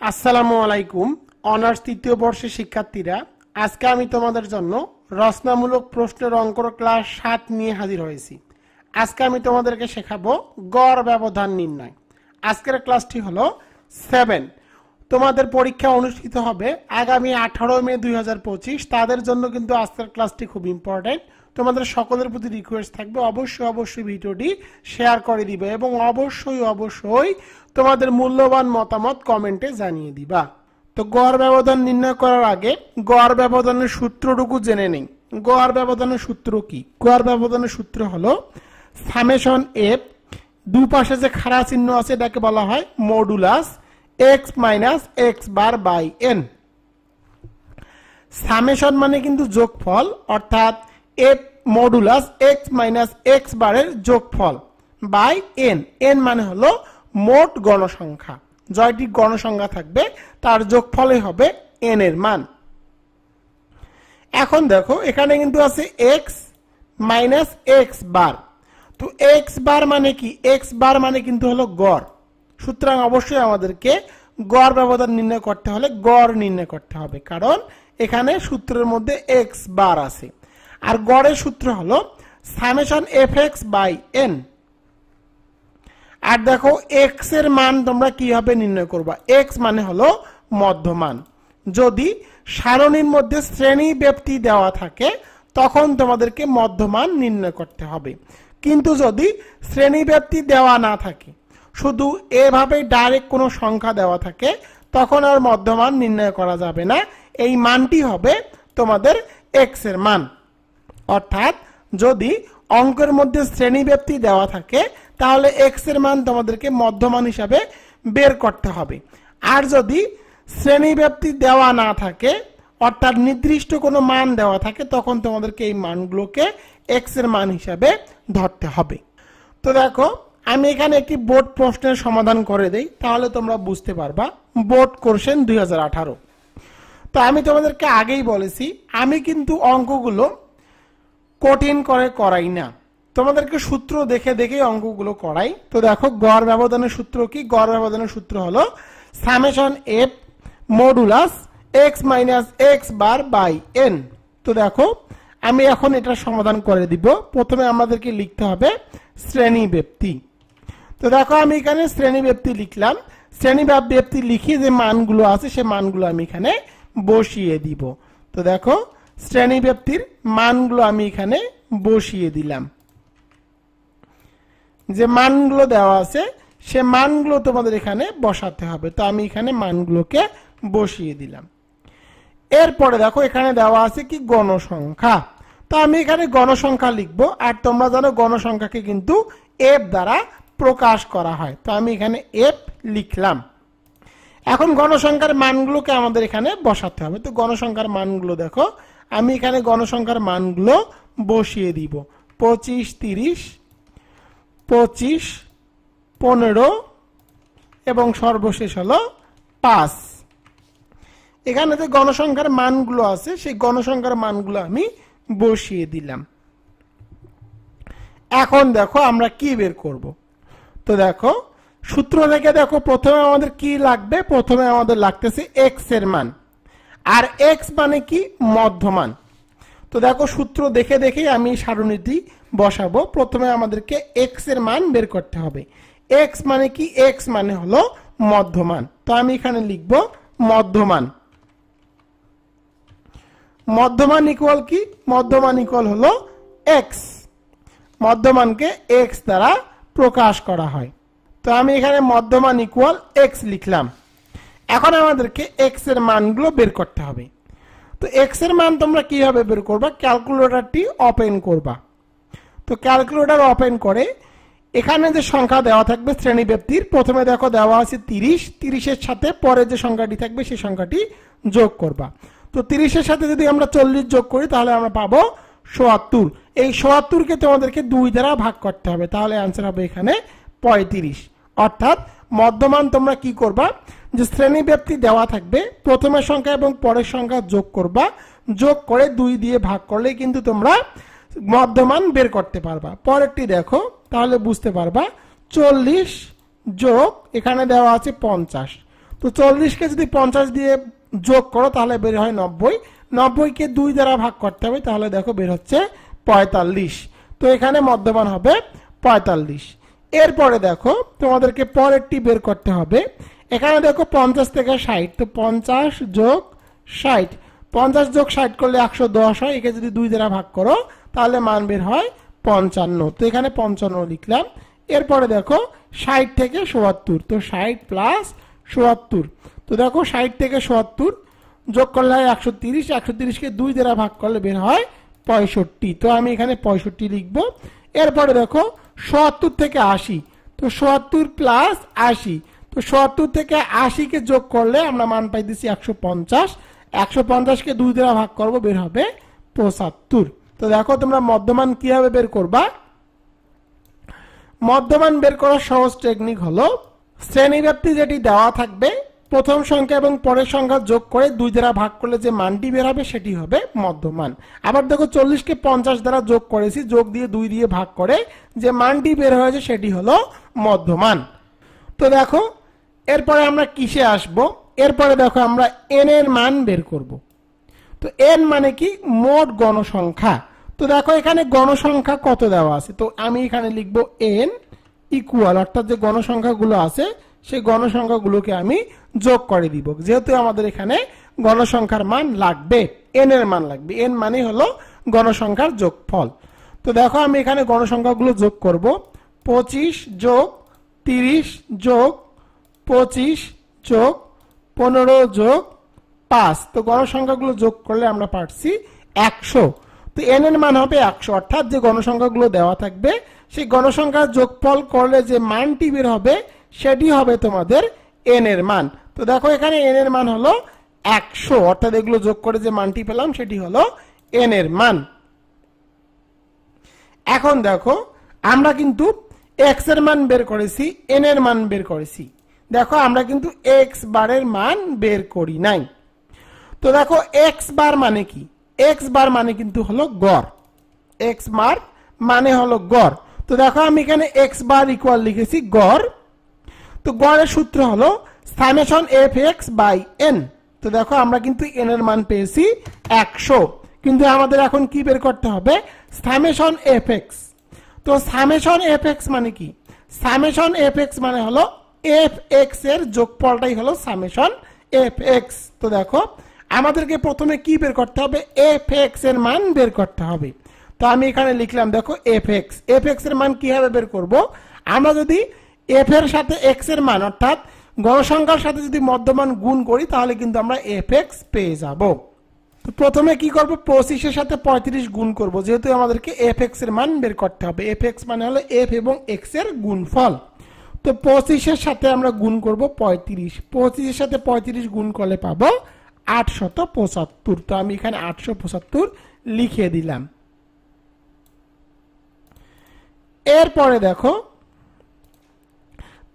আসসালামু আলাইকুম অনার্স তৃতীয় বর্ষের শিক্ষার্থীরা, আজকে আমি তোমাদের জন্য রচনামূলক প্রশ্নের অঙ্কর ক্লাস 7 নিয়ে হাজির হয়েছি। আজকে আমি তোমাদেরকে শেখাবো গড় ব্যবধান নির্ণয়। আজকের ক্লাসটি হলো 7। তোমাদের পরীক্ষা অনুষ্ঠিত হবে আগামী 18 মে 2025। তাদের জন্য কিন্তু আজকের ক্লাসটি খুব ইম্পর্টেন্ট। তোমাদের সকলের প্রতি রিকোয়েস্ট থাকবে অবশ্যই ভিডিওটি শেয়ার করে দিবে এবং অবশ্যই তোমাদের মূল্যবান মতামত কমেন্টে জানিয়ে দিবা। তো গড় ব্যবধান নির্ণয় করার আগে গড় ব্যবধানের সূত্রটুকু জেনে নেই। গড় ব্যবধানের সূত্র কি? গড় ব্যবধানের সূত্র হলো সামেশন এফ, দুপাশে যে খাড়া চিহ্ন আছে এটাকে বলা হয় modulus x minus x bar by n. Summation মানে কিন্তু যোগফল, অর্থাৎ f modulus x minus x বারের যোগফল বাই এন। এন মানে হলো মোট গণসংখ্যা, জয়টি গণসংখ্যা থাকবে তার যোগফলে হবে এন এর মান। এখন দেখো এখানে কিন্তু আছে এক্স মাইনাস এক্স বার। তো এক্স বার মানে কি? এক্স বার মানে কিন্তু হলো গড়। সুতরাং অবশ্যই আমাদেরকে গড় ব্যবধান নির্ণয় করতে হলে গড় নির্ণয় করতে হবে, কারণ এখানে সূত্রের মধ্যে এক্স বার আছে। আর গড়ের সূত্র হলো summation f x by n. আর দেখো এক্স এর মান তোমরা কিভাবে নির্ণয় করবা? এক্স মানে হলো মধ্যমান। যদি সারণীর মধ্যে শ্রেণী ব্যাপ্তি দেওয়া থাকে তখন তোমাদেরকে মধ্যমান নির্ণয় করতে হবে। কিন্তু যদি শ্রেণী ব্যাপ্তি দেওয়া না থাকে, শুধু এভাবে ডাইরেক্ট কোনো সংখ্যা দেওয়া থাকে, তখন আর মধ্যমান নির্ণয় করা যাবে না। এই মানটি হবে তোমাদের এক্স এর মান। অর্থাৎ যদি অঙ্কের মধ্যে শ্রেণী ব্যাপ্তি দেওয়া থাকে তাহলে এক্স এর মান তোমাদেরকে মধ্যমান হিসাবে বের করতে হবে। আর যদি শ্রেণী ব্যাপ্তি দেওয়া না থাকে, অর্থাৎ নির্দিষ্ট কোনো মান দেওয়া থাকে, তখন তোমাদেরকে এই মানগুলোকে এক্স এর মান হিসাবে ধরতে হবে। তো দেখো আমি এখানে একটি বোর্ড প্রশ্নের সমাধান করে দেই, তাহলে তোমরা বুঝতে পারবা। Board question 2018। তো আমি তোমাদেরকে আগেই বলেছি আমি কিন্তু অঙ্কগুলো কঠিন করে করাই না, তোমাদেরকে সূত্র দেখে দেখে অঙ্কগুলো করাই। তো দেখো গড় ব্যবধানের সূত্র কি? গড় ব্যবধানের সূত্র হলো summation f modulus x minus x bar by n. তো দেখো আমি এখন এটা সমাধান করে দিব। প্রথমে আমাদেরকে লিখতে হবে শ্রেণী ব্যাপ্তি। তো দেখো আমি এখানে শ্রেণী ব্যাপ্তি লিখলাম। শ্রেণী ব্যাপ্তি লিখে যে মানগুলো আছে সে মানগুলো আমি এখানে বসিয়ে দিব। তো দেখো শ্রেণী ব্যাপ্তির মানগুলো আমি এখানে বসিয়ে দিলাম। যে মানগুলো দেওয়া আছে সে মানগুলো তোমাদের এখানে বসাতে হবে। তো আমি এখানে মানগুলোকে বসিয়ে দিলাম। এরপরে দেখো এখানে দেওয়া আছে কি গণসংখ্যা। তো আমি এখানে গণসংখ্যা লিখব। আর তোমরা জানো গণসংখ্যাকে কিন্তু এফ দ্বারা প্রকাশ করা হয়। তো আমি এখানে এফ লিখলাম। এখন গণসংখ্যার মানগুলোকে আমাদের এখানে বসাতে হবে। তো গণসংখ্যার মানগুলো দেখো আমি এখানে গণসংখ্যার মানগুলো বসিয়ে দিব। 25, 30, 25, 15 এবং সর্বশেষ হলো 5। এখানে যে গণসংখ্যার মানগুলো আছে সেই গণসংখ্যার মানগুলো আমি বসিয়ে দিলাম। এখন দেখো আমরা কি বের করব। তো দেখো সূত্র থেকে দেখো প্রথমে আমাদের কি লাগবে? প্রথমে আমাদের লাগতেছে এক্স এর মান। আর এক্স মানে কি? মধ্যমান। তো দেখো সূত্র দেখে দেখে আমি সারণীটি বসাবো। প্রথমে আমাদেরকে এক্স এর মান বের করতে হবে। এক্স মানে কি? এক্স মানে হলো মধ্যমান। তো আমি এখানে লিখব মধ্যমান। মধ্যমান ইকুয়াল কি? মধ্যমান ইকুয়াল হলো এক্স। মধ্যমানকে এক্স দ্বারা প্রকাশ করা হয়। তো আমি এখানে মধ্যমান ইকুয়াল এক্স লিখলাম। এখন আমাদেরকে এক্স এর মানগুলো বের করতে হবে। তো এক্স এর মান তোমরা কিভাবে বের করবা? ক্যালকুলেটরটি ওপেন করবা। তো ক্যালকুলেটর ওপেন করে এখানে যে সংখ্যা দেওয়া থাকবে শ্রেণী ব্যাপ্তির, প্রথমে দেখো দেওয়া আছে 30। 30-এর সাথে পরে যে সংখ্যাটি থাকবে সেই সংখ্যাটি যোগ করবা। তো 30-এর সাথে যদি আমরা 40 যোগ করি তাহলে আমরা পাবো ৭৪। এই ৭৪কে তোমাদেরকে 2 দ্বারা ভাগ করতে হবে, তাহলে অ্যান্সার হবে এখানে 35। অর্থাৎ মধ্যমান তোমরা কি করবা? যে শ্রেণী ব্যাপ্তি দেওয়া থাকবে প্রথমের সংখ্যা এবং পরের সংখ্যা যোগ করবা। যোগ করে 2 দিয়ে ভাগ করলে কিন্তু তোমরা মধ্যমান বের করতে পারবা। পরেরটি দেখো তাহলে বুঝতে পারবা। 40 যোগ এখানে দেওয়া আছে 50। তো 40 কে যদি 50 দিয়ে যোগ করো তাহলে বের হয় 90, 90 কে 2 দ্বারা ভাগ করতে হবে, তাহলে দেখো বের হচ্ছে 45। তো এখানে মধ্যমান হবে 45। এরপরে দেখো তোমাদেরকে পরেরটি বের করতে হবে। এখানে দেখো 50 থেকে 60, তো 50 যোগ 60, 50 যোগ 60 করলে 110 হয়, একে যদি 2 দ্বারা ভাগ করো তাহলে মান বের হয় 55। তো এখানে 55 লিখলাম। এরপরে দেখো 60 থেকে 77, তো 60 প্লাস 77, তো দেখো 60 থেকে 77 যোগ করলে হয় 130, 130 কে 2 দ্বারা ভাগ করলে বের হয় 65, তো আমি এখানে 65 লিখবো। এরপরে দেখো 77 থেকে 80, তো 77 প্লাস 80, তো 77 থেকে 80 কে যোগ করলে আমরা মান পাই দিচ্ছি 150, 150 কে 2 দ্বারা ভাগ করবো বের হবে 75। তো দেখো তোমরা মধ্যমান কিভাবে বের করবা। মধ্যমান বের করার সহজ টেকনিক হলো শ্রেণীব্যাপ্তি যেটি দেওয়া থাকবে প্রথম সংখ্যা এবং পরের সংখ্যা যোগ করে 2 দ্বারা ভাগ করলে যে মানটি বের হবে সেটি হবে মধ্যমান। আবার দেখো 40 কে 50 দ্বারা যোগ করেছি, যোগ দিয়ে 2 দিয়ে ভাগ করে যে মানটি বের হয়েছে সেটি হলো মধ্যমান। তো দেখো এরপরে আমরা কিসে আসব, এরপরে দেখো আমরা n এর মান বের করব। তো n মানে কি, মোট গণসংখ্যা। তো দেখো এখানে গণসংখ্যা কত দেওয়া আছে, তো আমি এখানে লিখব n ইকুয়াল, অর্থাৎ যে গণসংখ্যাগুলো আছে সেই গণসংখ্যাগুলোকে আমি যোগ করে দিব, যেহেতু আমাদের এখানে গণসংখ্যার মান লাগবে, n এর মান লাগবে, n মানে হলো গণসংখ্যার যোগফল। তো দেখো আমি এখানে গণসংখ্যাগুলো যোগ করব, 25 যোগ 30 যোগ 25 যোগ 15 যোগ 5, তো গণসংখ্যাগুলো যোগ করলে আমরা পাচ্ছি 100। তো n এর মান হবে 100, অর্থাৎ যে গণসংখ্যাগুলো দেওয়া থাকবে সেই গণসংখ্যার যোগফল করলে যে মানটি বের হবে সেটি হবে তোমাদের n এর মান। তো দেখো এখানে n এর মান হলো 100, অর্থাৎ এগুলো যোগ করে যে মানটি পেলাম সেটি হলো n এর মান। এখন দেখো আমরা কিন্তু x এর মান বের করেছি, n এর মান বের করেছি, দেখো আমরা কিন্তু x বারের মান বের করি নাই। তো দেখো x বার মানে কি, x বার মানে কিন্তু হলো গড়, x বার মানে হলো গড়। তো দেখো আমি এখানে x বার ইকুয়াল লিখেছি গড়। তো গড়ের সূত্র হলো সামেশন fx বাই n। তো দেখো আমরা কিন্তু n এর মান পেয়েছি 100, কিন্তু আমাদের এখন কি বের করতে হবে, সামেশন fx। তো সামেশন fx মানে কি, সামেশন fx মানে হলো fx এর যোগফলটাই হলো সামেশন fx। তো দেখো আমাদেরকে প্রথমে কি বের করতে হবে, fx এর মান বের করতে হবে। তো আমি এখানে লিখলাম দেখো fx, fx এর মান কিভাবে বের করব, আমরা যদি f এর সাথে x এর মান অর্থাৎ গণসংখ্যার সাথে যদি মধ্যমান গুণ করি তাহলে কিন্তু আমরা fx পেয়ে যাব। তো প্রথমে কি করব, 25 এর সাথে 35 গুণ করব, যেহেতু আমাদেরকে fx এর মান বের করতে হবে। fx মানে হলো f এবং x এর গুণফল। তো 25 এর সাথে আমরা গুণ করব 35, 25 এর সাথে 35 গুণ করলে পাবো 875। তো আমি এখানে 875 লিখে দিলাম। এরপরে দেখো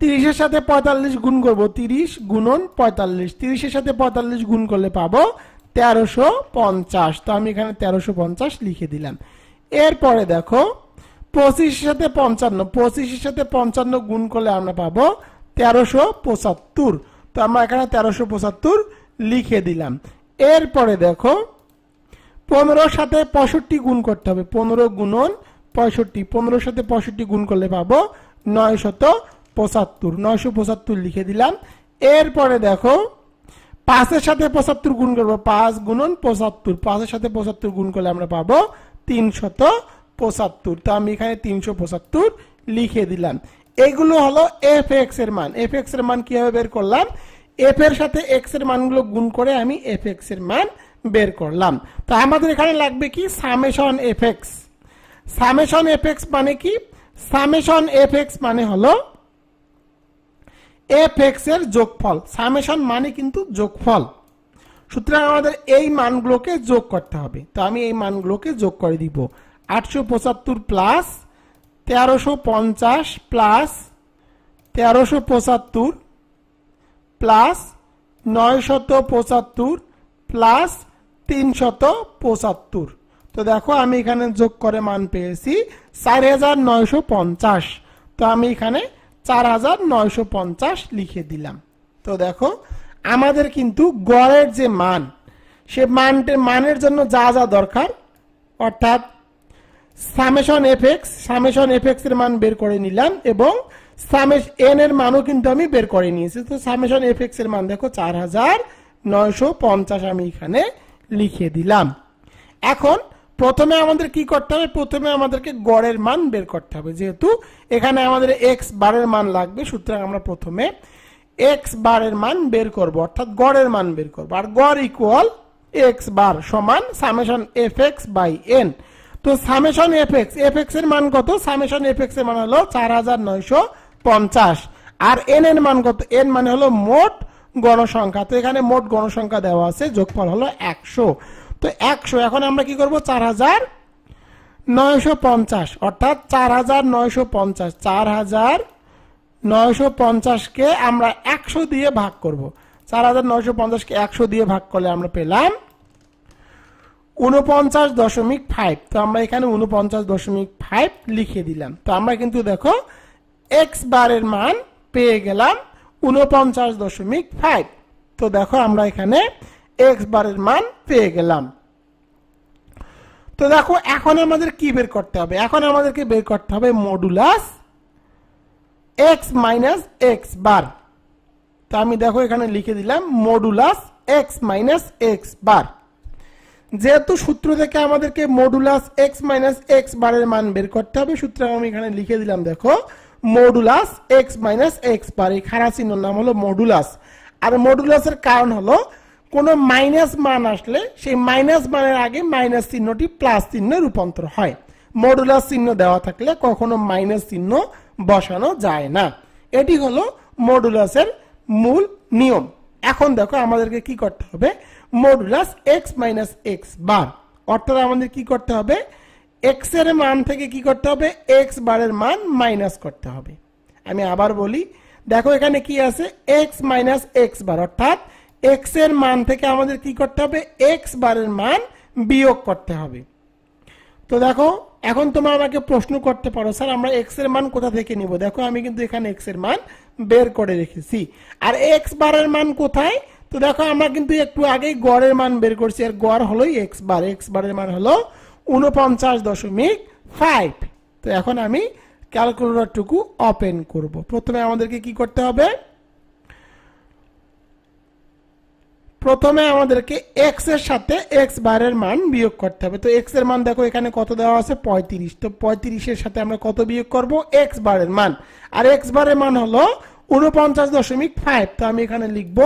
30 এর সাথে 45 গুণ করব, 30 গুণন 45, 30 এর সাথে 45 গুণ করলে পাবো 1350। তো আমি এখানে 1350 লিখে দিলাম। এরপরে দেখো 25 এর সাথে 55, 25 এর সাথে 55 গুণ করলে আমরা পাবো 1375। তো আমরা এখানে 1375 লিখে দিলাম। এরপরে দেখো 15 এর সাথে 65 গুণ করতে হবে, 15 গুণন 65, 15 এর সাথে 65 গুণ করলে পাবো 975, 975 লিখে দিলাম। এরপরে দেখো 5 এর সাথে 75 গুণ করব, 5 গুণন 75, 5 এর সাথে 75 গুণ করলে আমরা পাবো 375। তো আমি এখানে 375 লিখে দিলাম। এগুলো হলো fx এর মান। fx এর মান কিভাবে বের করলাম, f এর সাথে x এর মানগুলো গুণ করে আমি fx এর মান বের করলাম। তো আমাদের এখানে লাগবে কি, সামেশন fx। সামেশন fx মানে কি, সামেশন fx মানে হলো fx এর যোগফল। সামেশন মানে কিন্তু যোগফল, সুতরাং আমাদের এই মানগুলোকে যোগ করতে হবে। তো আমি এই মানগুলোকে যোগ করে দিব, 875 প্লাস 1350 প্লাস 1375 প্লাস 975 প্লাস 375। তো দেখো আমি এখানে যোগ করে মান পেয়েছি 4950। তো আমি এখানে 4950 লিখে দিলাম। তো দেখো আমাদের কিন্তু গড়ের যে মান, সে মানের জন্য যা যা দরকার, অর্থাৎ সামেশন এফএক্স এর মান বের করে নিলাম এবং এন এর মানও কিন্তু আমি বের করে নিয়েছি। তো সামেশন এফএক্স এর মান দেখো 4950 আমি এখানে লিখে দিলাম। এখন প্রথমে আমাদের কি করতে হবে, প্রথমে আমাদেরকে গড়ের মান বের করতে হবে। যেহেতু এখানে আমাদের এক্স বারের মান লাগবে, সুতরাং আমরা প্রথমে এক্স বারের মান বের করব, অর্থাৎ গড়ের মান বের করব। আর গড় ইকুয়াল এক্স বার সমান সামেশন এফএক্স বাই এন। তো সামেশন এফএক্স এর মান কত? সামেশন এফএক্স এর মান হলো 4950 আর এন এর মান কত? এন মানে হলো মোট গণসংখ্যা। তো এখানে মোট গণসংখ্যা দেওয়া আছে, যোগফল হলো 100। তো 100 এখন আমরা কি করব? 4950 অর্থাৎ 4950 4950 কে আমরা 100 দিয়ে ভাগ করব। 4950 কে 100 দিয়ে ভাগ করলে আমরা পেলাম 49.5। তো আমরা এখানে 49.5 লিখে দিলাম। তো আমরা কিন্তু দেখো এক্স বারের মান পেয়ে গেলাম 49.5। তো দেখো আমরা এখানে এক্স বারের মান পেয়ে গেলাম। তো দেখো এখন আমাদের কি বের করতে হবে? এখন আমাদেরকে বের করতে হবে modulus x minus x bar. তো আমি দেখো এখানে লিখে দিলাম মডুলাস এক্স মাইনাস এক্স বার। যেহেতু সূত্র থেকে আমাদেরকে মডুলাস এক্স মাইনাস এক্স বারের মান বের করতে হবে, সুতরাং আমি এখানে লিখে দিলাম দেখো modulus x minus x bar. এই খাড়া চিহ্নর নাম হলো মডুলাস। আর মডুলাসের কারণ হলো কোন মাইনাস মান আসলে সেই মাইনাস মানের আগে মাইনাস চিহ্নটি প্লাস চিহ্নে রূপান্তর হয়। মডুলাস চিহ্ন দেওয়া থাকলে কখনো মাইনাস চিহ্ন বসানো যায় না। এটি হলো মডুলাসের মূল নিয়ম। এখন দেখো আমাদেরকে কি করতে হবে? মডুলাস এক্স মাইনাস এক্স বার, অর্থাৎ আমাদের কি করতে হবে? এক্স এর মান থেকে কি করতে হবে? এক্স বারের মান মাইনাস করতে হবে। আমি আবার বলি, দেখো এখানে কি আছে? এক্স মাইনাস এক্স বার, অর্থাৎ এক্স এর মান থেকে আমাদের কি করতে হবে? এক্স বারের মান বিয়োগ করতে হবে। তো দেখো এখন তোমরা আমাকে প্রশ্ন করতে পারো, স্যার আমরা এক্স এর মান কোথা থেকে নিব? দেখো আমি কিন্তু এখানে এক্স এর মান বের করে রেখেছি। আর এক্স বারের মান কোথায়? তো দেখো আমরা কিন্তু একটু আগেই গড়ের মান বের করছি, আর গড় হলো এক্স বার। এক্স বারের মান হলো 49.5। তো এখন আমি ক্যালকুলেটরটুকু ওপেন করব। প্রথমে আমাদেরকে কি করতে হবে? প্রথমে আমাদেরকে এক্স এর সাথে এক্স বারের মান বিয়োগ করতে হবে। তো এক্স এর মান দেখো এখানে কত দেওয়া আছে? 35। তো 35 এর সাথে আমরা কত বিয়োগ করব? এক্স বারের মান। আর এক্স বারের মান হলো 49.5। তো আমি এখানে লিখব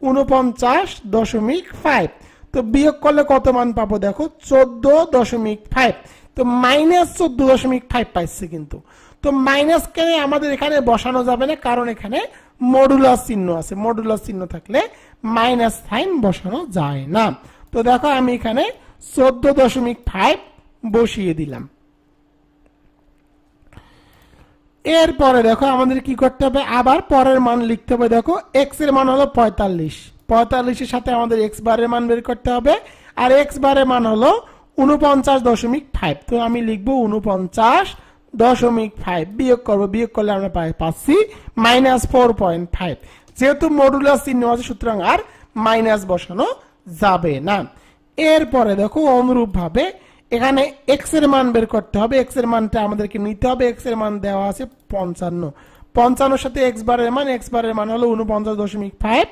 49.5। তো বিয়োগ করলে কত মান পাবো? দেখো 14.5। তো মাইনাস 14.5 পাইছে কিন্তু। তো মাইনাস কেন আমাদের এখানে বসানো যাবে না, কারণ এখানে মডুলাস চিহ্ন আছে। মডুলাস চিহ্ন থাকলে মাইনাস সাইন বসানো যায় না। তো দেখো আমি এখানে 14.5 বসিয়ে দিলাম। এরপরে দেখো আমাদের কি করতে হবে? আবার পরের মান লিখতে হবে। দেখো এক্স এর মান হলো 45। 45 এর সাথে আমাদের এক্স বারের মান বের করতে হবে। আর এক্স বারের মান হলো 49.5। তো আমি লিখবো 49.5 বিয়োগ করবো। বিয়োগ করলে আমরা পাচ্ছি -4.5। যেহেতু মডুলাস চিহ্ন আছে, সুতরাং আর মাইনাস বসানো যাবে না। এরপরে দেখো অনুরূপ ভাবে এখানে এক্স এর মান বের করতে হবে। এক্স এর মানটা আমাদেরকে নিতে হবে। এক্স এর মান দেওয়া আছে 55। 55 সাথে এক্স বারের মান হলো 49.5।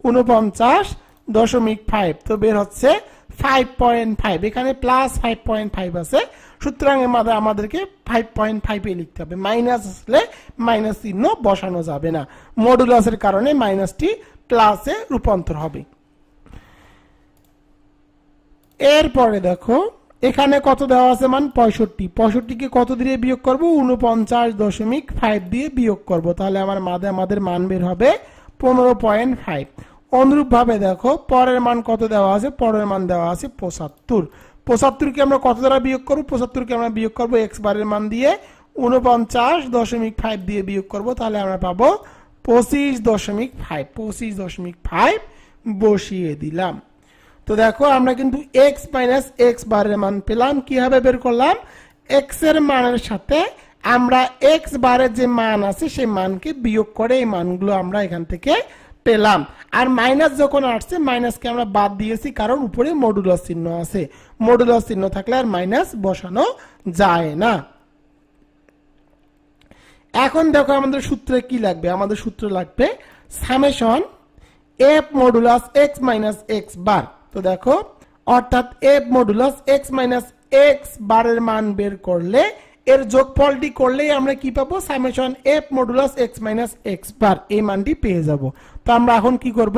49.5 তো বের হচ্ছে 5.5। এখানে প্লাস 5.5 আছে, সুতরাং এর মধ্যে আমাদেরকে 5.5 এ লিখতে হবে। মাইনাস আসলে মাইনাস চিহ্ন বসানো যাবে না, মডুলাসের কারণে মাইনাসটি প্লাসে রূপান্তর হবে। এরপরে দেখো এখানে কত দেওয়া আছে? মান 65। 65 কে কত দিয়ে বিয়োগ করব? 49.5 দিয়ে বিয়োগ করব। তাহলে আমাদের মান বের হবে 15.5। অনুরূপ ভাবে দেখো পরের মান কত দেওয়া আছে? পরের মান দেওয়া আছে 75। 75 কে আমরা কত দ্বারা বিয়োগ করব? 75 কে আমরা বিয়োগ করব এক্স বারের মান দিয়ে 49.5 দিয়ে বিয়োগ করব। তাহলে আমরা পাবো 25.5। 25.5 বসিয়ে দিলাম। তো দেখো আমরা কিন্তু এক্স মাইনাস এক্স বারের মান পেলাম। কিভাবে বের করলাম? এক্স এর মানের সাথে আমরা এক্স বারের যে মান আছে সেই মানকে বিয়োগ করে এই মানগুলো আমরা এখান থেকে পেলাম। আর মাইনাস যখন আসছে মাইনাসকে আমরা বাদ দিয়েছি, কারণ উপরে মডুলাস চিহ্ন আছে, মডুলাস চিহ্ন থাকলে আর মাইনাস বসানো যায় না। এখন দেখো আমাদের সূত্রে কি লাগবে, আমাদের সূত্র লাগবে summation f modulus x minus x bar. তো দেখো অর্থাৎ f modulus x minus x বারের মান বের করলে এর যোগফলটি করলেই আমরা কি পাবো, summation f modulus x minus x bar, এই মানটি পেয়ে যাব। তো আমরা এখন কি করব,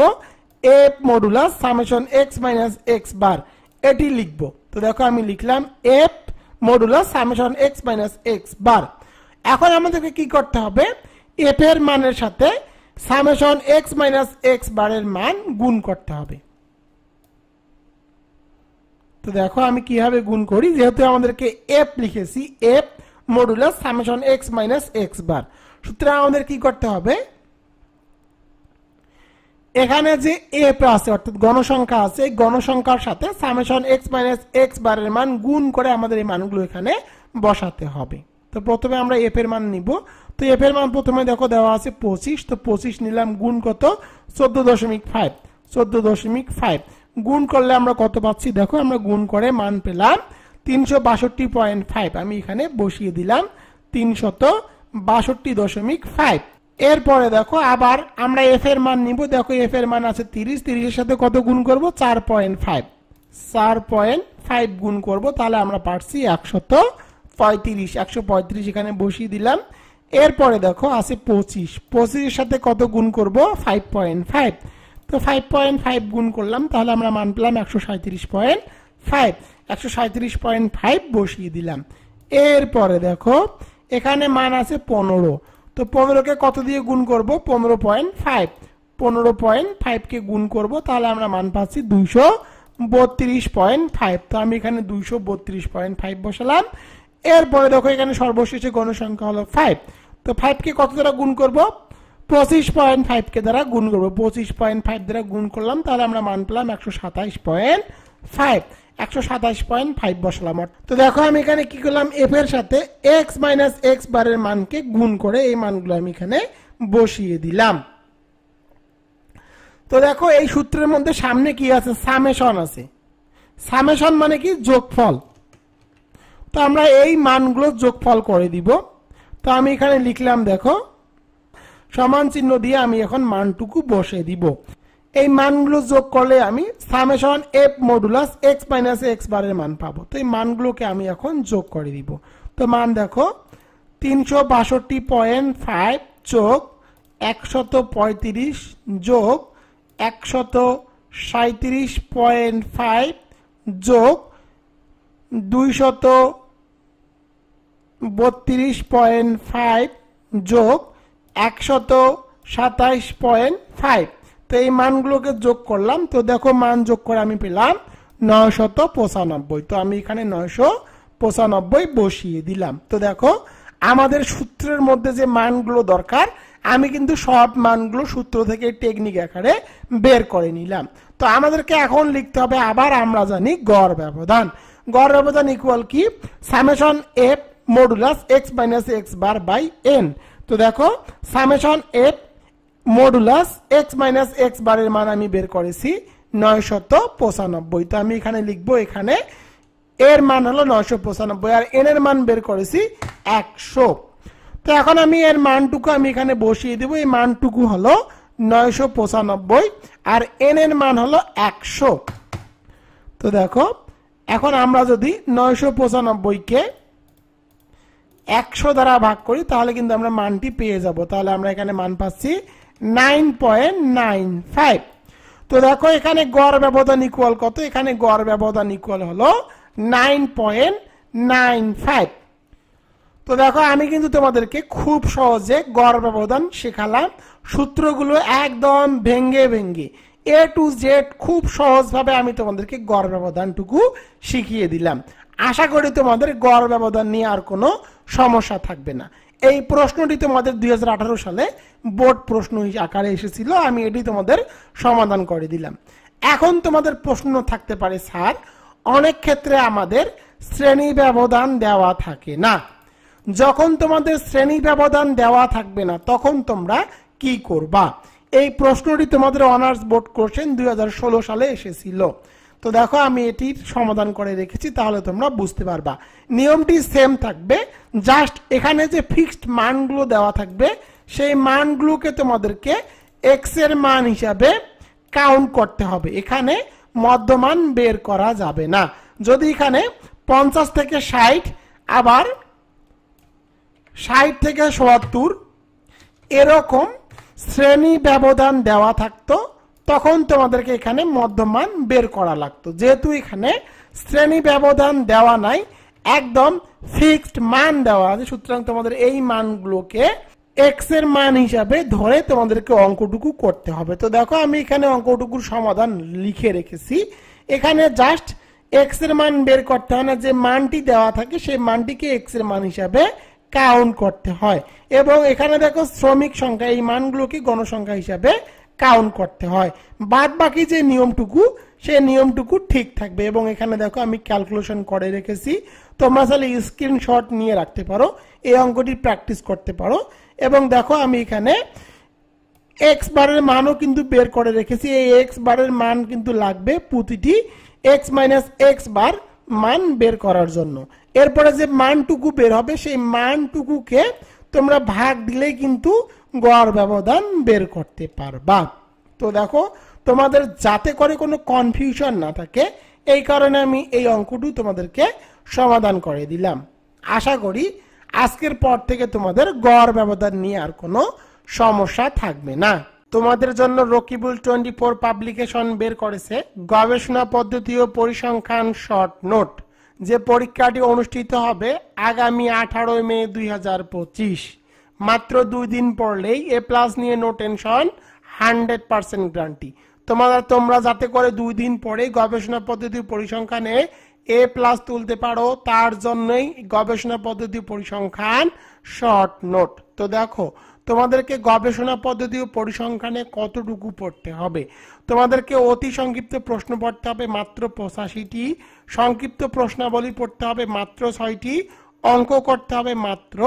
f modulus summation x minus x bar এটি লিখব। তো দেখো আমি লিখলাম f modulus summation x minus x bar. এখন আমাদেরকে কি করতে হবে, এফ এর মানের সাথে সামেশন এক্স মাইনাস এক্স বারের মান গুণ করতে হবে। তো দেখো আমি কিভাবে গুণ করি, যেহেতু আমাদেরকে এফ লিখেছি, f modulus summation x minus x bar, সুতরাং আমাদের কি করতে হবে, এখানে যে এফ আছে অর্থাৎ গণসংখ্যা আছে, এই গণসংখ্যার সাথে সামেশন এক্স মাইনাস এক্স বারের মান গুণ করে আমাদের এই মানগুলো এখানে বসাতে হবে। তো প্রথমে আমরা এফ এর মান নিব। তো এফ এর মান প্রথমে দেখো দেওয়া আছে 25, তো 25 নিলাম, গুণ কত 14.5, 14.5 গুণ করলে আমরা কত পাচ্ছি, দেখো আমরা গুণ করে মান পেলাম 362.5, আমি এখানে বসিয়ে দিলাম 362.5। এরপরে দেখো আবার আমরা এফ এর মান নিব, দেখো এফ এর মান আছে 30, 30 এর সাথে কত গুণ করব, 4.5, 4.5 গুণ করব, তাহলে আমরা পাচ্ছি 135, 135 এখানে বসিয়ে দিলাম। এরপরে দেখো আছে 25, 25 এর সাথে কত গুণ করব, 5.5, তো 5.5 গুণ করলাম, তাহলে আমরা মান পেলাম 137.5, 137.5 বসিয়ে দিলাম। এরপরে দেখো এখানে মান আছে 15, তো 15 কে কত দিয়ে গুণ করব, 15.5, 15.5 কে গুণ করব, তাহলে আমরা মান পাচ্ছি 232.5, তো আমি এখানে 232.5 বসালাম। এরপরে দেখো এখানে সর্বশেষে গণসংখ্যা হলো 5, তো 5 কে কত দ্বারা গুণ করব, 25.5 কে দ্বারা গুণ করব, 25.5 দ্বারা গুণ করলাম, তাহলে আমরা মান পেলাম 127.5, 127.5 বসালাম। তো দেখো আমি এখানে কি করলাম, এফ এর সাথে এক্স মাইনাস এক্স বারের মানকে গুণ করে এই মানগুলো আমি এখানে বসিয়ে দিলাম। তো দেখো এই সূত্রের মধ্যে সামনে কি আছে, সামেশন আছে, সামেশন মানে কি যোগফল, তো আমরা এই মানগুলো যোগফল করে দিব। তো আমি এখানে লিখলাম দেখো সমান চিহ্ন দিয়ে আমি এখন মানটুকু বসে দিব। এই মানগুলো যোগ করলে আমি summation f modulus x minus x বারের মান পাবো। তো এই মানগুলোকে আমি এখন যোগ করে দিব। তো মান দেখো 362.5 যোগ 135 যোগ 137.5 যোগ 232.5 যোগ 127.5, তো এই মানগুলোকে যোগ করলাম। তো দেখো মান যোগ করে আমি পেলাম 995, তো আমি এখানে 995 বসিয়ে দিলাম। তো দেখো আমাদের সূত্রের মধ্যে যে মানগুলো দরকার আমি কিন্তু সব মানগুলো সূত্র থেকে টেকনিক আকারে বের করে নিলাম। তো আমাদেরকে এখন লিখতে হবে, আবার আমরা জানি গড় ব্যবধান, গড় ব্যবধান ইকুয়াল কি, summation f modulus x minus x bar by n. তো দেখো summation f modulus x minus x বারের মান আমি বের করেছি 995, তো আমি এখানে লিখবো, এখানে এর মান হলো 995 আর এন এর মান বের করেছি 100। তো এখন আমি এর মানটুকু আমি এখানে বসিয়ে দেব, এই মানটুকু হলো 995 আর এন এর মান হলো 100। তো দেখো এখন আমরা যদি 995 কে 100 দ্বারা ভাগ করি তাহলে কিন্তু আমরা মানটি পেয়ে যাব। তাহলে আমরা এখানে মান পাচ্ছি 9.95। তো দেখো এখানে গড় ব্যবধান ইকুয়াল কত, এখানে গড় ব্যবধান ইকুয়াল হলো 9.95। তো দেখো আমি কিন্তু তোমাদেরকে খুব সহজে গড় ব্যবধান শেখালাম, সূত্রগুলো একদম ভেঙ্গে ভেঙ্গে এ টু জেড খুব সহজভাবে আমি তোমাদেরকে গড় ব্যবধানটুকু শিখিয়ে দিলাম। আশা করি তোমাদের গড় ব্যবধান নিয়ে আর কোনো সমস্যা থাকবে না। এই প্রশ্নটি তোমাদের 2018 সালে বোর্ড প্রশ্ন আকারে এসেছিল, আমি এটি তোমাদের সমাধান করে দিলাম। এখন তোমাদের প্রশ্ন থাকতে পারে, স্যার অনেক ক্ষেত্রে আমাদের শ্রেণী ব্যবধান দেওয়া থাকে না, যখন তোমাদের শ্রেণী ব্যবধান দেওয়া থাকবে না তখন তোমরা কি করবা? এই প্রশ্নটি তোমাদের অনার্স বোর্ড কোশ্চেন 2016 সালে এসেছিল। তো দেখো আমি এটির সমাধান করে রেখেছি, তাহলে তোমরা বুঝতে পারবা। নিয়মটি সেম থাকবে, জাস্ট এখানে যে ফিক্সড মানগুলো দেওয়া থাকবে সেই মানগুলোকে তোমাদেরকে এক্স এর মান হিসাবে কাউন্ট করতে হবে। এখানে মধ্যমান বের করা যাবে না। যদি এখানে 50 থেকে 60 আবার 60 থেকে 70 এরকম শ্রেণী ব্যবধান দেওয়া থাকতো, তখন তোমাদেরকে এখানে মধ্যমান বের করা লাগতো। যেহেতু এখানে শ্রেণী ব্যবধান দেওয়া নাই, একদম ফিক্সড মান দেওয়া আছে, সুতরাং তোমাদের এই মানগুলোকে এক্স এর মান হিসাবে ধরে তোমাদেরকে অঙ্কটুকু করতে হবে। তো দেখো আমি এখানে অঙ্কটুকুর সমাধান লিখে রেখেছি। এখানে জাস্ট এক্স এর মান বের করতে হয় না, যে মানটি দেওয়া থাকে সেই মানটিকে এক্স এর মান হিসাবে কাউন্ট করতে হয়। এবং এখানে দেখো শ্রমিক সংখ্যা, এই মানগুলোকে গণসংখ্যা হিসাবে কাউন্ট করতে হয়। বাদ বাকি যে নিয়মটুকু, সেই নিয়মটুকু ঠিক থাকবে। এবং এখানে দেখো আমি ক্যালকুলেশন করে রেখেছি, তোমরা চাইলে স্ক্রিনশট নিয়ে রাখতে পারো, এই অঙ্কটি প্র্যাকটিস করতে পারো। এবং দেখো আমি এখানে এক্স বারের মানও কিন্তু বের করে রেখেছি। এই এক্স বারের মান কিন্তু লাগবে প্রতিটি এক্স মাইনাস এক্স বার মান বের করার জন্য। এরপরে যে মানটুকু বের হবে সেই মানটুকুকে তোমরা ভাগ দিলেই কিন্তু গড় ব্যবধান বের করতে পারবা। তো দেখো তোমাদের যাতে করে কোনো কনফিউশন না থাকে, এই কারণে আমি এই অঙ্কটু তোমাদেরকে সমাধান করে দিলাম। আশা করি আজকের পর থেকে তোমাদের গড় ব্যবধান নিয়ে আর কোনো সমস্যা থাকবে না। তোমাদের জন্য রকিবুল 24 পাবলিকেশন বের করেছে গবেষণা পদ্ধতি ও পরিসংখ্যান শর্ট নোট, যে পরীক্ষাটি অনুষ্ঠিত হবে আগামী 18 মে 2025। মাত্র 2 দিন পড়লেই A+ নিয়ে নো টেনশন, 100% গ্যারান্টি। তোমরা যাতে করে 2 দিন পরে গবেষণা পদ্ধতি পরিসংখ্যানে A+ তুলতে পারো, তার জন্যই গবেষণা পদ্ধতি পরিসংখ্যান শর্ট নোট। তো দেখো তোমাদেরকে গবেষণা পদ্ধতি ও পরিসংখ্যানে কতটুকু পড়তে হবে। তোমাদেরকে অতি সংক্ষিপ্ত প্রশ্ন পড়তে হবে মাত্র 85টি, সংক্ষিপ্ত প্রশ্নাবলী পড়তে হবে মাত্র 6টি, অঙ্ক করতে হবে মাত্র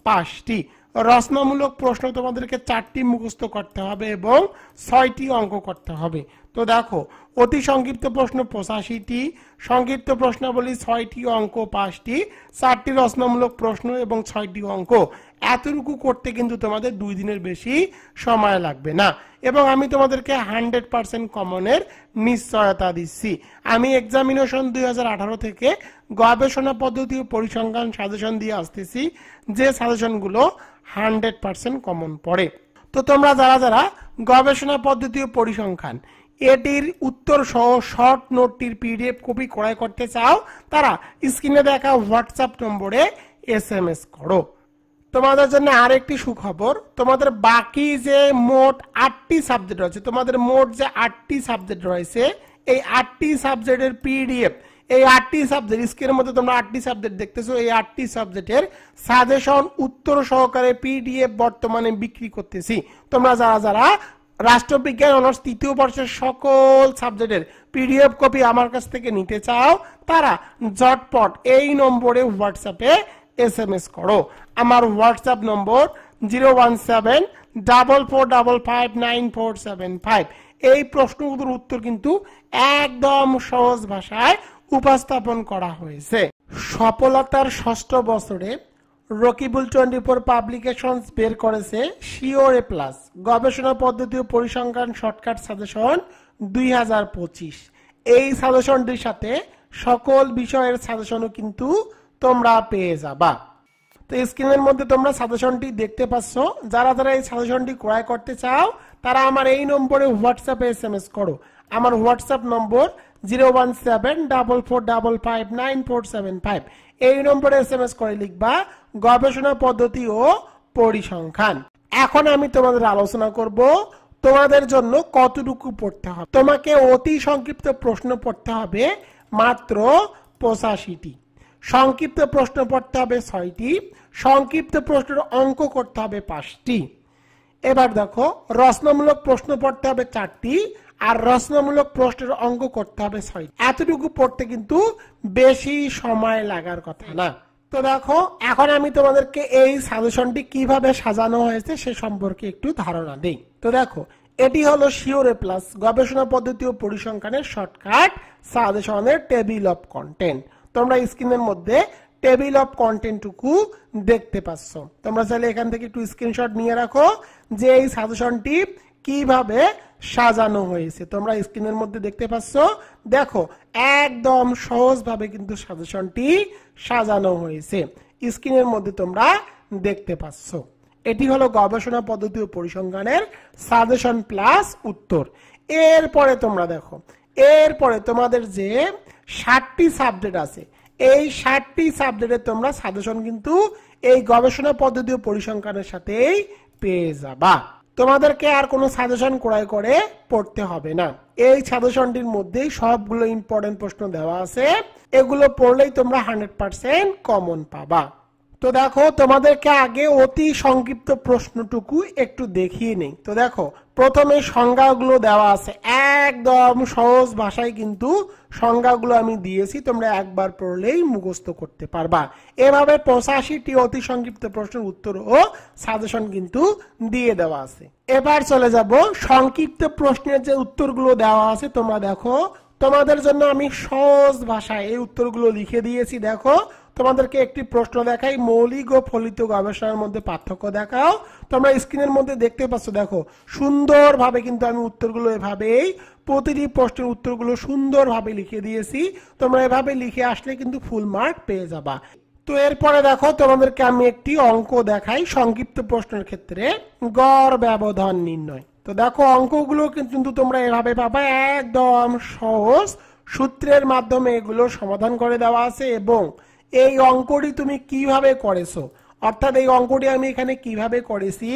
5টি, রচনামূলক প্রশ্ন তোমাদেরকে 4টি মুখস্থ করতে হবে এবং 6টি অঙ্ক করতে হবে। তো দেখো অতি সংক্ষিপ্ত প্রশ্ন 85টি, সংক্ষিপ্ত প্রশ্নাবলী 6টি, অঙ্ক 5টি, 4টি রচনামূলক প্রশ্ন এবং 6টি অঙ্ক। এতটুকু করতে কিন্তু তোমাদের 2 দিনের বেশি সময় লাগবে না। এবং আমি তোমাদেরকে 100% কমনের নিশ্চয়তা দিচ্ছি। আমি এক্সামিনেশন 2018 থেকে গবেষণা পদ্ধতি ও পরিসংখ্যান সাজেশন দিয়ে আসতেছি, যে সাজেশনগুলো 100% কমন পড়ে। তো তোমরা যারা গবেষণা পদ্ধতি ও পরিসংখ্যান এটির উত্তর সহ শর্ট নোটটির PDF কপি ক্রয় করতে চাও, তারা স্ক্রিনে দেখা হোয়াটসঅ্যাপ নম্বরে SMS করো। তোমাদের জন্য আরেকটি সুখবর, তোমাদের বাকি যে মোট 8টি সাবজেক্ট রয়েছে, তোমাদের মোট যে 8টি সাবজেক্ট রয়েছে, এই 8টি সাবজেক্টের PDF, এই 8টি সাবজেক্ট স্ক্রিনের মধ্যে তোমরা 8টি সাবজেক্ট দেখতেছো, এই 8টি সাবজেক্টের সাজেশন উত্তর সহকারে PDF বর্তমানে বিক্রি করতেছি। তোমরা যারা রাষ্ট্রবিজ্ঞান অনার্স 3য় বর্ষের সকল সাবজেক্টের PDF কপি আমার কাছ থেকে নিতে চাও, তারা ঝটপট এই নম্বরে হোয়াটসঅ্যাপে SMS করো। আমার হোয়াটসঅ্যাপ নম্বর 01744559475। এই প্রশ্নগুলোর উত্তর কিন্তু একদম সহজ ভাষায় উপস্থাপন করা হয়েছে। সফলতার 6ষ্ঠ বছরে রকিবুল 24 পাবলিকেশনস বের করেছে শিওর A+ গবেষণা পদ্ধতি ও পরিসংখ্যান শর্টকাট সাজেশন 2025। এই সাজেশনটির সাথে সকল বিষয়ের সাজেশনও কিন্তু তোমরা পেয়ে যাবা। তো স্ক্রিনের মধ্যে তোমরা সাজেশনটি দেখতে পাচ্ছ। যারা এই সাজেশনটি ক্রয় করতে চাও, তারা আমার এই নম্বরে হোয়াটসঅ্যাপে SMS করো। আমার হোয়াটসঅ্যাপ নম্বর 01744559475। এই নম্বরে SMS করে লিখবা গবেষণা পদ্ধতি ও পরিসংখ্যান। এখন আমি তোমাদের আলোচনা করব তোমাদের জন্য কতটুকু পড়তে হবে। তোমাকে অতি সংক্ষিপ্ত প্রশ্ন পড়তে হবে মাত্র 85টি, সংক্ষিপ্ত প্রশ্ন পড়তে হবে 6টি, সংক্ষিপ্ত প্রশ্নের অঙ্ক করতে হবে 5টি। এবার দেখো রচনামূলক প্রশ্ন পড়তে হবে 4টি, আর রচনামূলক প্রশ্নের অঙ্ক করতে হবে 6টি। এতটুকু পড়তে কিন্তু বেশি সময় লাগার কথা না। তো দেখো এখন আমি তোমাদেরকে এই সাজেশনটি কিভাবে সাজানো হয়েছে সে সম্পর্কে একটু ধারণা দেই। তো দেখো এটি হলো শিওরে প্লাস গবেষণা পদ্ধতি ও পরিসংখ্যানের শর্টকাট সাজেশনের টেবিল অফ কন্টেন্ট। তোমরা স্ক্রিনের মধ্যে টেবিল অফ কন্টেন্টটুকু দেখতে পাচ্ছ। তোমরা চাইলে এখান থেকে একটু স্ক্রিনশট নিয়ে রাখো যে এই সাজেশনটি কিভাবে সাজানো হয়েছে। তোমরা স্ক্রিনের মধ্যে দেখতে পাচ্ছ, দেখো একদম সহজভাবে কিন্তু সাজেশনটি সাজানো হয়েছে। স্ক্রিনের মধ্যে তোমরা দেখতে পাচ্ছ এটি হলো গবেষণা পদ্ধতি ও পরিসংখ্যানের সাজেশন প্লাস উত্তর। এরপরে তোমরা দেখো, এরপরে তোমাদের যে 60টি সাবজেক্ট আছে, এই 60টি সাবজেক্টে তোমরা সাজেশন কিন্তু এই গবেষণা পদ্ধতি ও পরিসংখ্যানের সাথেই পেয়ে যাবা। তোমাদেরকে আর কোনো সাজেশন ক্রয় করে পড়তে হবে না। এই সাজেশনটির মধ্যেই সবগুলো ইম্পর্টেন্ট প্রশ্ন দেওয়া আছে, এগুলো পড়লেই তোমরা 100% কমন পাবা। তো দেখো তোমাদেরকে আগে অতি সংক্ষিপ্ত প্রশ্নটুকু একটু দেখিয়ে নেই। তো দেখো প্রথমে সংজ্ঞাগুলো দেওয়া আছে, একদম সহজ ভাষায় কিন্তু সংজ্ঞাগুলো আমি দিয়েছি, তোমরা একবার পড়লেই মুখস্থ করতে পারবা। এভাবে 85টি অতি সংক্ষিপ্ত প্রশ্নের উত্তর ও সাজেশন কিন্তু দিয়ে দেওয়া আছে। এবার চলে যাব সংক্ষিপ্ত প্রশ্নের যে উত্তরগুলো দেওয়া আছে। তোমরা দেখো তোমাদের জন্য আমি সহজ ভাষায় এই উত্তরগুলো লিখে দিয়েছি। দেখো তোমাদেরকে একটি প্রশ্ন দেখাই, মৌলিক ও ফলিত গবেষণার মধ্যে পার্থক্য দেখাও। তোমরা স্ক্রিনের মধ্যে দেখতে পাচ্ছ, দেখো সুন্দরভাবে কিন্তু আমি উত্তরগুলো এভাবেই প্রতিটি প্রশ্নের উত্তরগুলো সুন্দরভাবে লিখে দিয়েছি। তোমরা এভাবে লিখে আসলে কিন্তু ফুল মার্ক পেয়ে যাবা। তো এরপরে দেখো তোমাদেরকে আমি একটি অঙ্ক দেখাই সংক্ষিপ্ত প্রশ্নের ক্ষেত্রে, গড় ব্যবধান নির্ণয়। তো দেখো অঙ্কগুলো কিন্তু তোমরা এভাবে পাবা, একদম সহজ সূত্রের মাধ্যমে এগুলো সমাধান করে দেওয়া আছে। এবং এই অঙ্কটি তুমি কিভাবে করেছো, অর্থাৎ এই অঙ্কটি আমি এখানে কিভাবে করেছি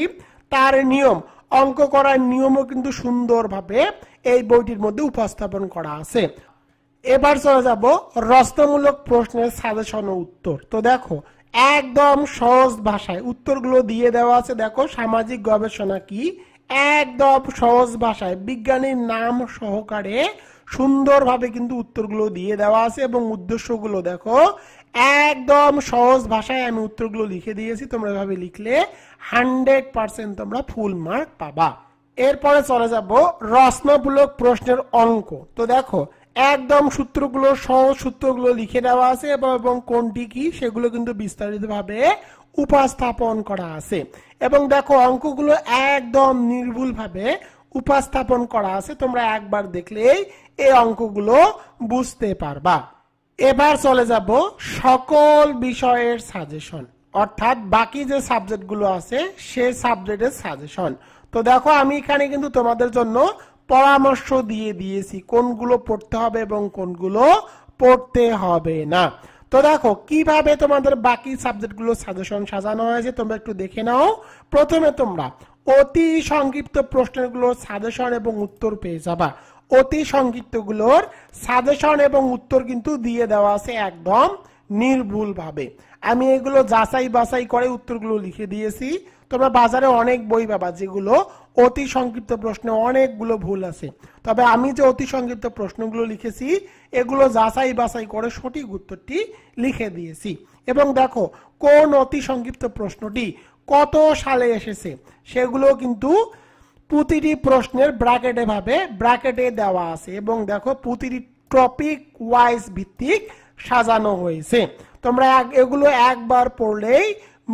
তার নিয়ম, অঙ্ক করার নিয়মও কিন্তু সুন্দরভাবে এই বইটির মধ্যে উপস্থাপন করা আছে। এবার চলে যাব রচনামূলক প্রশ্নের সাজেশন ও উত্তর। তো দেখো একদম সহজ ভাষায় উত্তরগুলো দিয়ে দেওয়া আছে। দেখো সামাজিক গবেষণা কি, একদম সহজ ভাষায় বিজ্ঞানীর নাম সহকারে সুন্দরভাবে কিন্তু উত্তরগুলো দিয়ে দেওয়া আছে। এবং উদ্দেশ্যগুলো দেখো একদম সহজ ভাষায় আমি উত্তরগুলো লিখে দিয়েছি। তোমরা এভাবে লিখলে 100% তোমরা ফুল মার্ক পাবা। এরপরে চলে যাব রচনামূলক প্রশ্নের অঙ্ক। তো দেখো একদম সূত্রগুলো, সহজ সূত্রগুলো লিখে দেওয়া আছে এবং কোনটি কি সেগুলো কিন্তু বিস্তারিতভাবে উপস্থাপন করা আছে। এবং দেখো অঙ্কগুলো একদম নির্ভুলভাবে উপস্থাপন করা আছে, তোমরা একবার দেখলেই এই অঙ্কগুলো বুঝতে পারবা। এবার চলে যাব সকল বিষয়ের সাজেশন, অর্থাৎ বাকি যে সাবজেক্টগুলো আছে সেই সাবজেক্টের সাজেশন। তো দেখো আমি এখানে কিন্তু তোমাদের জন্য পরামর্শ দিয়ে দিয়েছি কোনগুলো পড়তে হবে এবং কোনগুলো পড়তে হবে না। তো দেখো কিভাবে তোমাদের বাকি সাবজেক্টগুলো সাজেশন সাজানো হয়েছে তোমরা একটু দেখে নাও। প্রথমে তোমরা অতি সংক্ষিপ্ত প্রশ্নগুলোর সাজেশন এবং উত্তর পেয়ে যাবা। অতি সংক্ষিপ্তগুলোর সাজেশন এবং উত্তর কিন্তু দিয়ে দেওয়া আছে একদম নির্ভুলভাবে। আমি এগুলো যাচাই বাছাই করে উত্তরগুলো লিখে দিয়েছি। তোমরা বাজারে অনেক বই পাবা যেগুলো অতি সংক্ষিপ্ত প্রশ্নে অনেকগুলো ভুল আছে, তবে আমি যে অতি সংক্ষিপ্ত প্রশ্নগুলো লিখেছি এগুলো যাচাই বাছাই করে সঠিক উত্তরটি লিখে দিয়েছি। এবং দেখো কোন অতি সংক্ষিপ্ত প্রশ্নটি কত সালে এসেছে সেগুলো কিন্তু প্রতিটি প্রশ্নের ব্র্যাকেটে দেওয়া আছে। এবং দেখো প্রতিটি টপিক ওয়াইজ ভিত্তিক সাজানো হয়েছে। তোমরা এগুলো একবার পড়লেই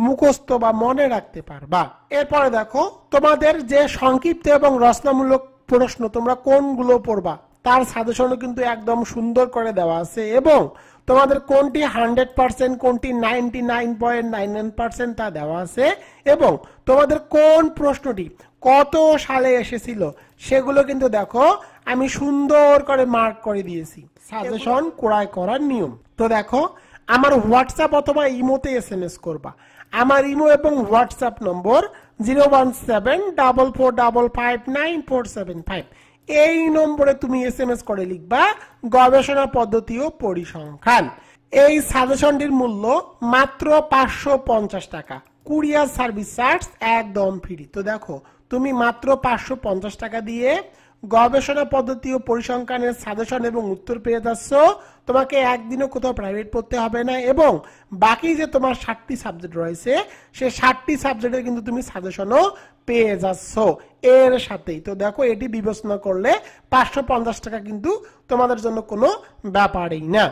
মুখস্থ বা মনে রাখতে পারবা। এরপরে দেখো তোমাদের যে সংক্ষিপ্ত এবং রচনামূলক প্রশ্ন তোমরা কোনগুলো পড়বা তার সাজেশনও কিন্তু একদম সুন্দর করে দেওয়া আছে। এবং তোমাদের কোনটি 100%, কোনটি 99.99% তা দেওয়া আছে। এবং তোমাদের কোন প্রশ্নটি কত সালে এসেছিল সেগুলো কিন্তু দেখো আমি সুন্দর করে মার্ক করে দিয়েছি। সাজেশন ক্রয় করার নিয়ম। তো দেখো আমার হোয়াটসঅ্যাপ অথবা ইমোতে SMS করবা। আমার ইমো এবং হোয়াটসঅ্যাপ নম্বর 01744559475। এই নম্বরে তুমি SMS করে লিখবা গবেষণা পদ্ধতি ও পরিসংখ্যান। এই সাজেশনটির মূল্য মাত্র 550 টাকা, কুরিয়ার সার্ভিস চার্জ একদম ফ্রি। তো দেখো তুমি মাত্র 550 টাকা দিয়ে গবেষণা পদ্ধতি ও পরিসংখ্যানের সাজেশন এবং উত্তর পেয়ে যাচ্ছ। তোমাকে একদিনও কোথাও প্রাইভেট পড়তে হবে না। এবং বাকি যে তোমার 60টি সাবজেক্ট রয়েছে সেই 60টি সাবজেক্টের কিন্তু তুমি সাজেশনও পেয়ে যাচ্ছ এর সাথেই। তো দেখো এটি বিবেচনা করলে 550 টাকা কিন্তু তোমাদের জন্য কোনো ব্যাপারই না।